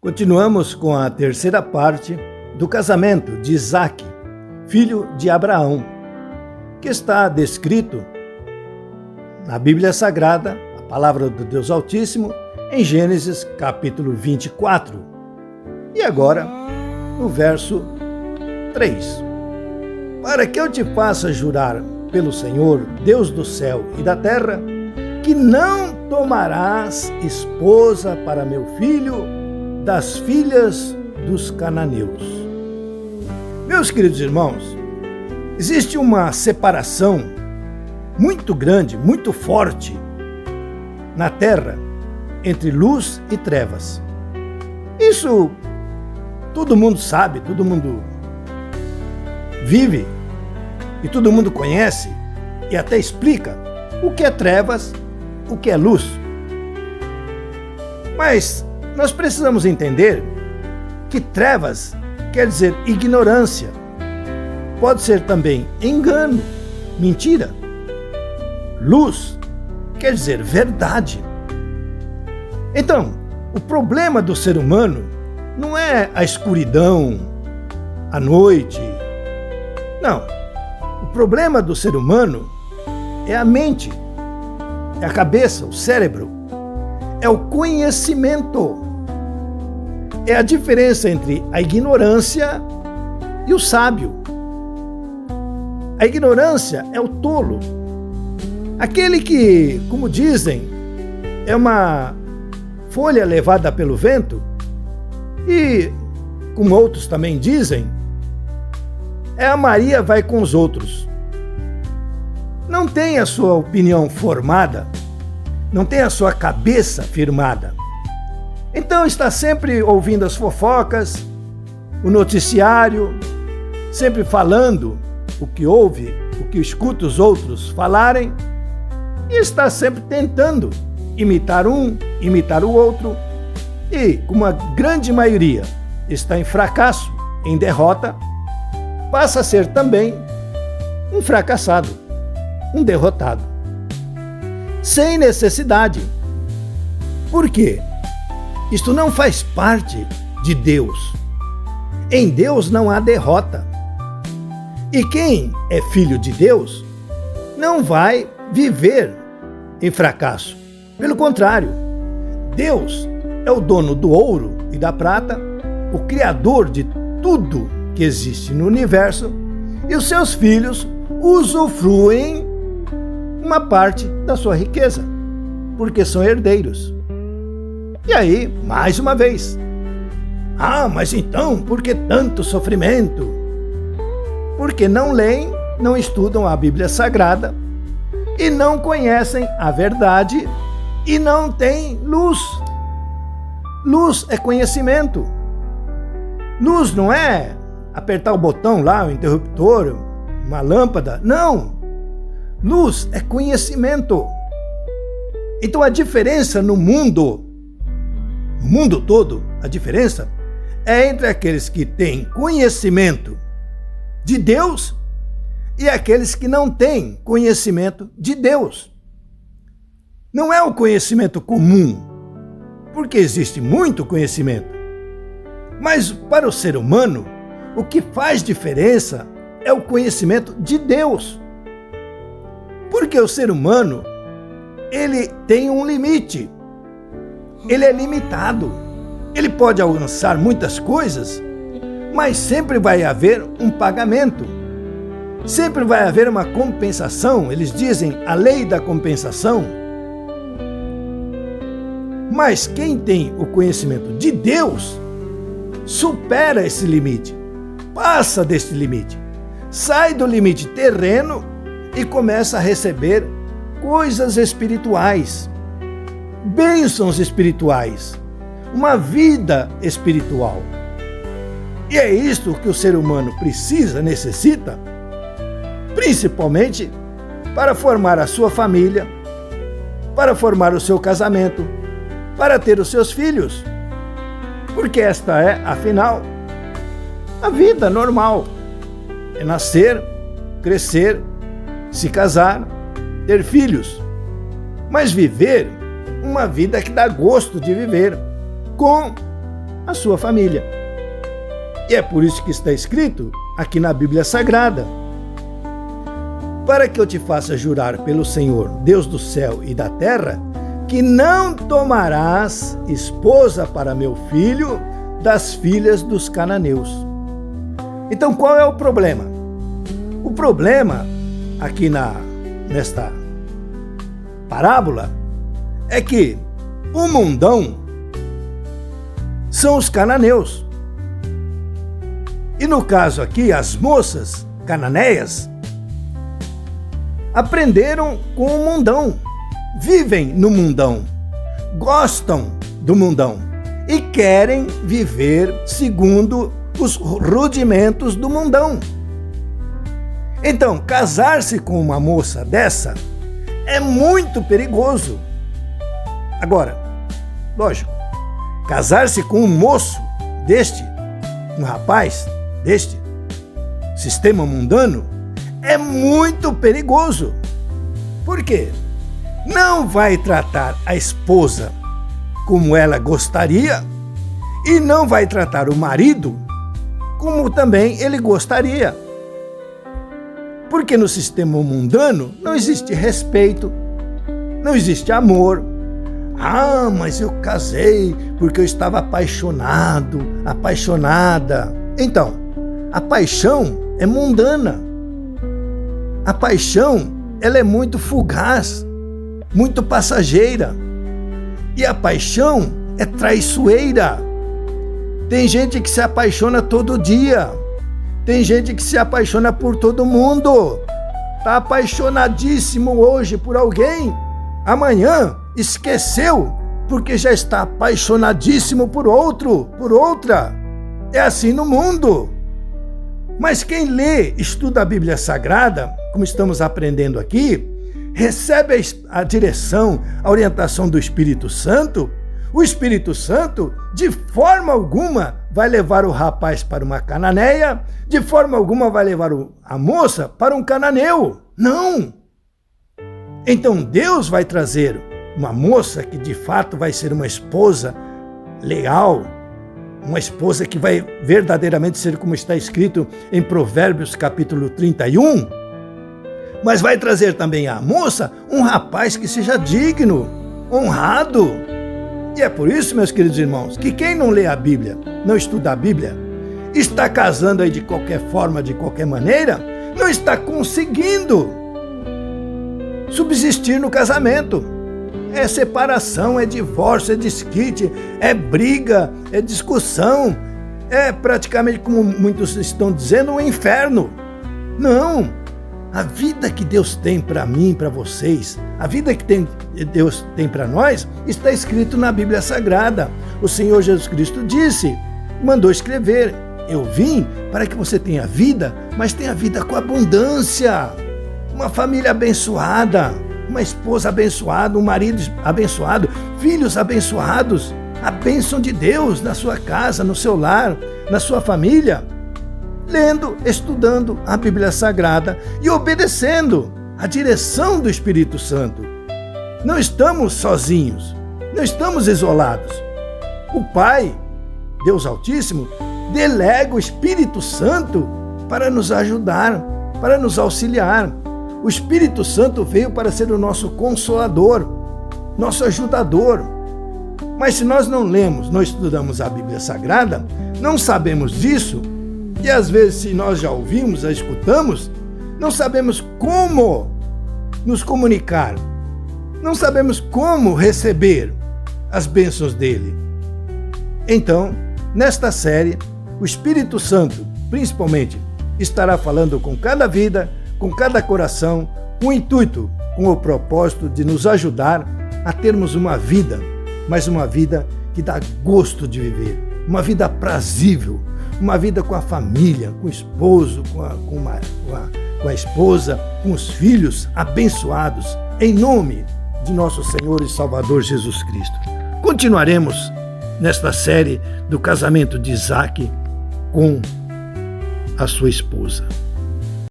Continuamos com a terceira parte do casamento de Isaque, filho de Abraão, que está descrito na Bíblia Sagrada, a palavra do Deus Altíssimo, em Gênesis capítulo 24. E agora, no verso 3. Para que eu te faça jurar pelo Senhor, Deus do céu e da terra, que não tomarás esposa para meu filho das filhas dos cananeus. Meus queridos irmãos, existe uma separação muito grande, muito forte na terra entre luz e trevas. Isso todo mundo sabe, todo mundo vive e todo mundo conhece e até explica o que é trevas, o que é luz. Mas nós precisamos entender que trevas quer dizer ignorância, pode ser também engano, mentira. Luz quer dizer verdade. Então, o problema do ser humano não é a escuridão, a noite. Não. O problema do ser humano é a mente, é a cabeça, o cérebro, é o conhecimento. É a diferença entre a ignorância e o sábio. A ignorância é o tolo. Aquele que, como dizem, é uma folha levada pelo vento e, como outros também dizem, é a Maria vai com os outros. Não tem a sua opinião formada, não tem a sua cabeça firmada. Então está sempre ouvindo as fofocas, o noticiário, sempre falando o que ouve, o que escuta os outros falarem, e está sempre tentando imitar um, imitar o outro, e, como a grande maioria está em fracasso, em derrota, passa a ser também um fracassado, um derrotado. Sem necessidade. Por quê? Isto não faz parte de Deus. Em Deus não há derrota. E quem é filho de Deus não vai viver em fracasso. Pelo contrário, Deus é o dono do ouro e da prata, o criador de tudo que existe no universo, e os seus filhos usufruem uma parte da sua riqueza, porque são herdeiros. E aí, mais uma vez, mas então, por que tanto sofrimento? Porque não leem, não estudam a Bíblia Sagrada e não conhecem a verdade e não têm luz. Luz é conhecimento. Luz não é apertar o botão lá, o interruptor, uma lâmpada. Não! Luz é conhecimento. Então a diferença no mundo todo, a diferença é entre aqueles que têm conhecimento de Deus e aqueles que não têm conhecimento de Deus. Não é o conhecimento comum, porque existe muito conhecimento. Mas para o ser humano, o que faz diferença é o conhecimento de Deus. Porque o ser humano, ele tem um limite. Ele é limitado. Ele pode alcançar muitas coisas, mas sempre vai haver um pagamento. Sempre vai haver uma compensação. Eles dizem a lei da compensação. Mas quem tem o conhecimento de Deus supera esse limite, passa desse limite, sai do limite terreno e começa a receber coisas espirituais, bênçãos espirituais, uma vida espiritual. E é isto que o ser humano precisa, necessita, principalmente para formar a sua família, para formar o seu casamento, para ter os seus filhos. Porque esta é, afinal, a vida normal. É nascer, crescer, se casar, ter filhos. Mas viver uma vida que dá gosto de viver, com a sua família. E é por isso que está escrito aqui na Bíblia Sagrada: para que eu te faça jurar pelo Senhor, Deus do céu e da terra, que não tomarás esposa para meu filho das filhas dos cananeus. Então, qual é o problema? O problema aqui nesta parábola é que o mundão são os cananeus. E no caso aqui, as moças cananeias aprenderam com o mundão, vivem no mundão, gostam do mundão e querem viver segundo os rudimentos do mundão. Então, casar-se com uma moça dessa é muito perigoso. Agora, lógico, casar-se com um moço deste, um rapaz deste sistema mundano, é muito perigoso. Por quê? Não vai tratar a esposa como ela gostaria e não vai tratar o marido como também ele gostaria. Porque no sistema mundano não existe respeito, não existe amor. Ah, mas eu casei porque eu estava apaixonado, apaixonada. Então, a paixão é mundana. A paixão, ela é muito fugaz, muito passageira. E a paixão é traiçoeira. Tem gente que se apaixona todo dia. Tem gente que se apaixona por todo mundo. Está apaixonadíssimo hoje por alguém. Amanhã esqueceu porque já está apaixonadíssimo por outro, por outra. É assim no mundo. Mas quem lê, estuda a Bíblia Sagrada, como estamos aprendendo aqui, recebe a direção, a orientação do Espírito Santo. O Espírito Santo, de forma alguma, vai levar o rapaz para uma cananeia, de forma alguma vai levar a moça para um cananeu. Não! Então Deus vai trazer uma moça que de fato vai ser uma esposa leal, uma esposa que vai verdadeiramente ser como está escrito em Provérbios capítulo 31, mas vai trazer também à moça um rapaz que seja digno, honrado. E é por isso, meus queridos irmãos, que quem não lê a Bíblia, não estuda a Bíblia, está casando aí de qualquer forma, de qualquer maneira, não está conseguindo subsistir no casamento. É separação, é divórcio, é desquite, é briga, é discussão, é praticamente, como muitos estão dizendo, um inferno. Não! A vida que Deus tem para mim, para vocês, a vida que Deus tem para nós, está escrito na Bíblia Sagrada. O Senhor Jesus Cristo disse, mandou escrever: eu vim para que você tenha vida, mas tenha vida com abundância. Uma família abençoada, uma esposa abençoada, um marido abençoado, filhos abençoados, a bênção de Deus na sua casa, no seu lar, na sua família. Lendo, estudando a Bíblia Sagrada e obedecendo a direção do Espírito Santo. Não estamos sozinhos, não estamos isolados. O Pai, Deus Altíssimo, delega o Espírito Santo para nos ajudar, para nos auxiliar. O Espírito Santo veio para ser o nosso consolador, nosso ajudador. Mas se nós não lemos, não estudamos a Bíblia Sagrada, não sabemos disso. E às vezes, se nós já ouvimos, já escutamos, não sabemos como nos comunicar, não sabemos como receber as bênçãos dele. Então, nesta série, o Espírito Santo, principalmente, estará falando com cada vida, com cada coração, com o intuito, com o propósito de nos ajudar a termos uma vida, mas uma vida que dá gosto de viver, uma vida prazível, uma vida com a família, com o esposo, com a esposa, com os filhos abençoados, em nome de nosso Senhor e Salvador Jesus Cristo. Continuaremos nesta série do casamento de Isaac com a sua esposa.